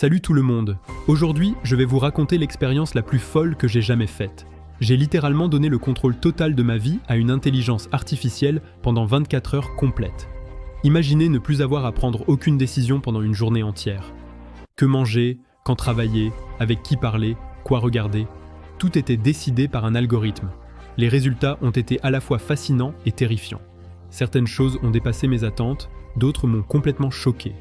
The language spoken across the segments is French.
Salut tout le monde. Aujourd'hui, je vais vous raconter l'expérience la plus folle que j'ai jamais faite. J'ai littéralement donné le contrôle total de ma vie à une intelligence artificielle pendant 24 heures complètes. Imaginez ne plus avoir à prendre aucune décision pendant une journée entière. Que manger, quand travailler, avec qui parler, quoi regarder. Tout était décidé par un algorithme. Les résultats ont été à la fois fascinants et terrifiants. Certaines choses ont dépassé mes attentes, d'autres m'ont complètement choqué.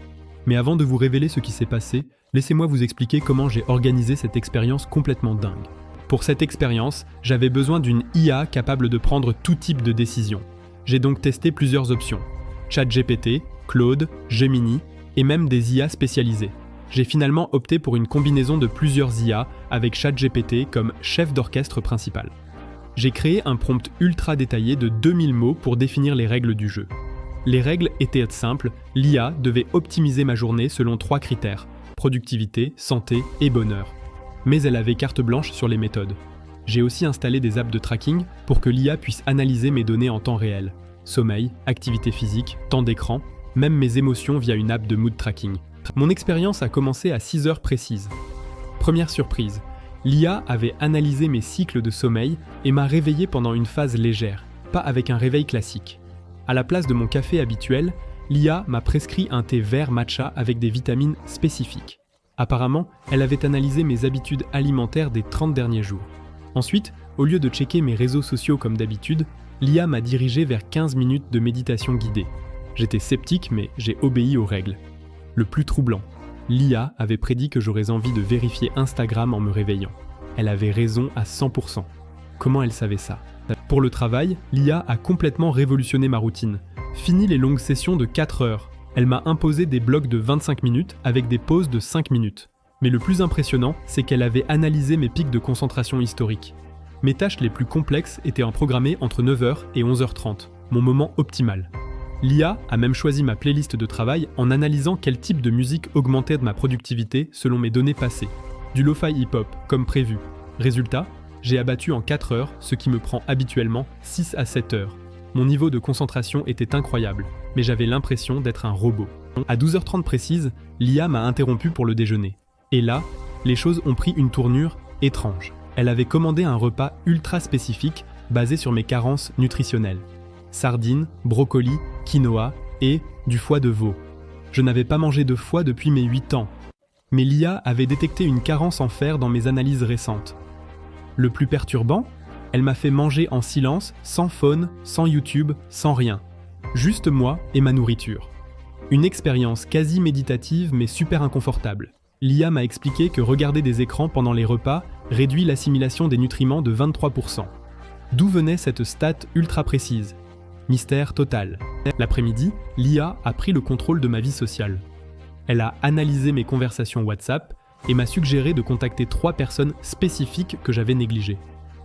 Mais avant de vous révéler ce qui s'est passé, laissez-moi vous expliquer comment j'ai organisé cette expérience complètement dingue. Pour cette expérience, j'avais besoin d'une IA capable de prendre tout type de décision. J'ai donc testé plusieurs options. ChatGPT, Claude, Gemini et même des IA spécialisées. J'ai finalement opté pour une combinaison de plusieurs IA avec ChatGPT comme chef d'orchestre principal. J'ai créé un prompt ultra détaillé de 2000 mots pour définir les règles du jeu. Les règles étaient simples, l'IA devait optimiser ma journée selon 3 critères, productivité, santé et bonheur. Mais elle avait carte blanche sur les méthodes. J'ai aussi installé des apps de tracking pour que l'IA puisse analyser mes données en temps réel. Sommeil, activité physique, temps d'écran, même mes émotions via une app de mood tracking. Mon expérience a commencé à 6 heures précises. Première surprise, l'IA avait analysé mes cycles de sommeil et m'a réveillé pendant une phase légère, pas avec un réveil classique. À la place de mon café habituel, l'IA m'a prescrit un thé vert matcha avec des vitamines spécifiques. Apparemment, elle avait analysé mes habitudes alimentaires des 30 derniers jours. Ensuite, au lieu de checker mes réseaux sociaux comme d'habitude, l'IA m'a dirigé vers 15 minutes de méditation guidée. J'étais sceptique, mais j'ai obéi aux règles. Le plus troublant, l'IA avait prédit que j'aurais envie de vérifier Instagram en me réveillant. Elle avait raison à 100%. Comment elle savait ça ? Pour le travail, l'IA a complètement révolutionné ma routine. Fini les longues sessions de 4 heures. Elle m'a imposé des blocs de 25 minutes avec des pauses de 5 minutes. Mais le plus impressionnant, c'est qu'elle avait analysé mes pics de concentration historiques. Mes tâches les plus complexes étaient programmées entre 9h et 11h30, mon moment optimal. L'IA a même choisi ma playlist de travail en analysant quel type de musique augmentait de ma productivité selon mes données passées. Du lo-fi hip-hop, comme prévu. Résultat, j'ai abattu en 4 heures ce qui me prend habituellement 6 à 7 heures. Mon niveau de concentration était incroyable, mais j'avais l'impression d'être un robot. À 12h30 précise, l'IA m'a interrompu pour le déjeuner. Et là, les choses ont pris une tournure étrange. Elle avait commandé un repas ultra spécifique basé sur mes carences nutritionnelles. Sardines, brocolis, quinoa et du foie de veau. Je n'avais pas mangé de foie depuis mes 8 ans. Mais l'IA avait détecté une carence en fer dans mes analyses récentes. Le plus perturbant, elle m'a fait manger en silence, sans phone, sans YouTube, sans rien. Juste moi et ma nourriture. Une expérience quasi méditative mais super inconfortable. L'IA m'a expliqué que regarder des écrans pendant les repas réduit l'assimilation des nutriments de 23%. D'où venait cette stat ultra précise ? Mystère total. L'après-midi, l'IA a pris le contrôle de ma vie sociale. Elle a analysé mes conversations WhatsApp et m'a suggéré de contacter 3 personnes spécifiques que j'avais négligées.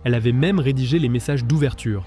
Elle avait même rédigé les messages d'ouverture,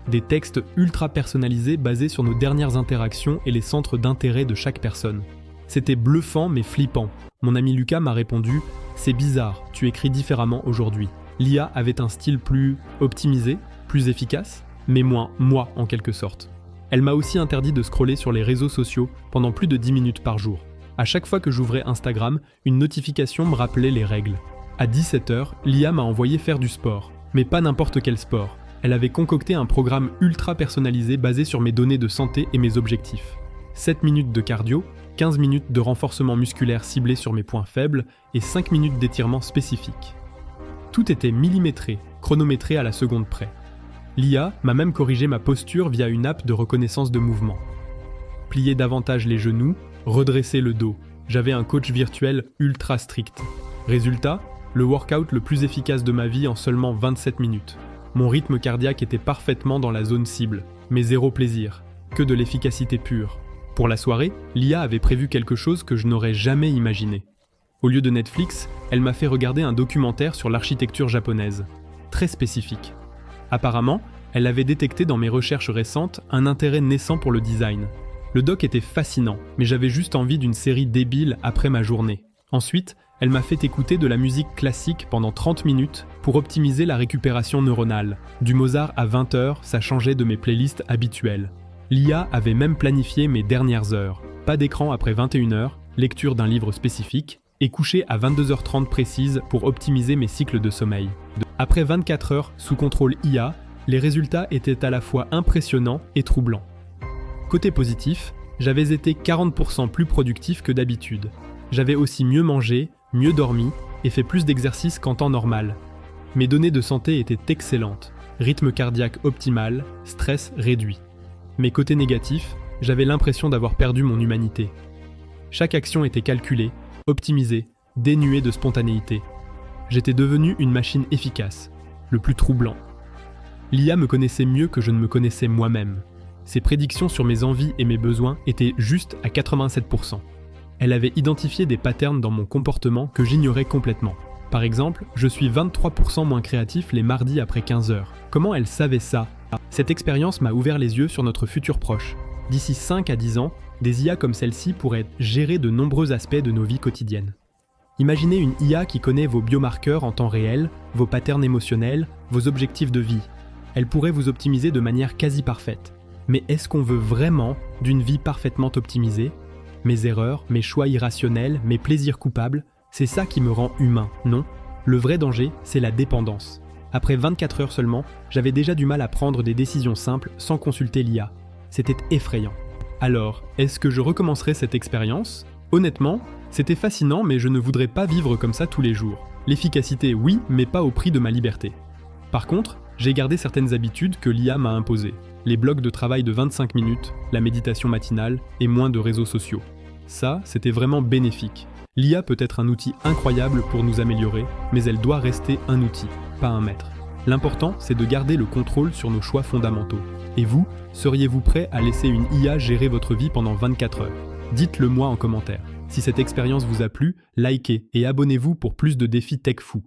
des textes ultra personnalisés basés sur nos dernières interactions et les centres d'intérêt de chaque personne. C'était bluffant mais flippant. Mon ami Lucas m'a répondu « C'est bizarre, tu écris différemment aujourd'hui ». L'IA avait un style plus optimisé, plus efficace, mais moins moi en quelque sorte. Elle m'a aussi interdit de scroller sur les réseaux sociaux pendant plus de 10 minutes par jour. À chaque fois que j'ouvrais Instagram, une notification me rappelait les règles. À 17h, l'IA m'a envoyé faire du sport. Mais pas n'importe quel sport. Elle avait concocté un programme ultra personnalisé basé sur mes données de santé et mes objectifs. 7 minutes de cardio, 15 minutes de renforcement musculaire ciblé sur mes points faibles et 5 minutes d'étirement spécifique. Tout était millimétré, chronométré à la seconde près. L'IA m'a même corrigé ma posture via une app de reconnaissance de mouvement. Plier davantage les genoux, redresser le dos. J'avais un coach virtuel ultra strict. Résultat, le workout le plus efficace de ma vie en seulement 27 minutes. Mon rythme cardiaque était parfaitement dans la zone cible, mais zéro plaisir, que de l'efficacité pure. Pour la soirée, l'IA avait prévu quelque chose que je n'aurais jamais imaginé. Au lieu de Netflix, elle m'a fait regarder un documentaire sur l'architecture japonaise, très spécifique. Apparemment, elle avait détecté dans mes recherches récentes un intérêt naissant pour le design. Le doc était fascinant, mais j'avais juste envie d'une série débile après ma journée. Ensuite, elle m'a fait écouter de la musique classique pendant 30 minutes pour optimiser la récupération neuronale. Du Mozart à 20h, ça changeait de mes playlists habituelles. L'IA avait même planifié mes dernières heures. Pas d'écran après 21h, lecture d'un livre spécifique, et coucher à 22h30 précise pour optimiser mes cycles de sommeil. Après 24 heures sous contrôle IA, les résultats étaient à la fois impressionnants et troublants. Côté positif, j'avais été 40% plus productif que d'habitude. J'avais aussi mieux mangé, mieux dormi et fait plus d'exercice qu'en temps normal. Mes données de santé étaient excellentes, rythme cardiaque optimal, stress réduit. Mais côté négatif, j'avais l'impression d'avoir perdu mon humanité. Chaque action était calculée, optimisée, dénuée de spontanéité. J'étais devenu une machine efficace, le plus troublant. L'IA me connaissait mieux que je ne me connaissais moi-même. Ses prédictions sur mes envies et mes besoins étaient justes à 87%. Elle avait identifié des patterns dans mon comportement que j'ignorais complètement. Par exemple, je suis 23% moins créatif les mardis après 15 heures. Comment elle savait ça? Cette expérience m'a ouvert les yeux sur notre futur proche. D'ici 5 à 10 ans, des IA comme celle-ci pourraient gérer de nombreux aspects de nos vies quotidiennes. Imaginez une IA qui connaît vos biomarqueurs en temps réel, vos patterns émotionnels, vos objectifs de vie. Elle pourrait vous optimiser de manière quasi parfaite. Mais est-ce qu'on veut vraiment d'une vie parfaitement optimisée? Mes erreurs, mes choix irrationnels, mes plaisirs coupables, c'est ça qui me rend humain, non? Le vrai danger, c'est la dépendance. Après 24 heures seulement, j'avais déjà du mal à prendre des décisions simples sans consulter l'IA. C'était effrayant. Alors, est-ce que je recommencerai cette expérience? Honnêtement, c'était fascinant, mais je ne voudrais pas vivre comme ça tous les jours. L'efficacité, oui, mais pas au prix de ma liberté. Par contre, j'ai gardé certaines habitudes que l'IA m'a imposées. Les blocs de travail de 25 minutes, la méditation matinale et moins de réseaux sociaux. Ça, c'était vraiment bénéfique. L'IA peut être un outil incroyable pour nous améliorer, mais elle doit rester un outil, pas un maître. L'important, c'est de garder le contrôle sur nos choix fondamentaux. Et vous, seriez-vous prêt à laisser une IA gérer votre vie pendant 24 heures? Dites-le moi en commentaire. Si cette expérience vous a plu, likez et abonnez-vous pour plus de défis tech fous.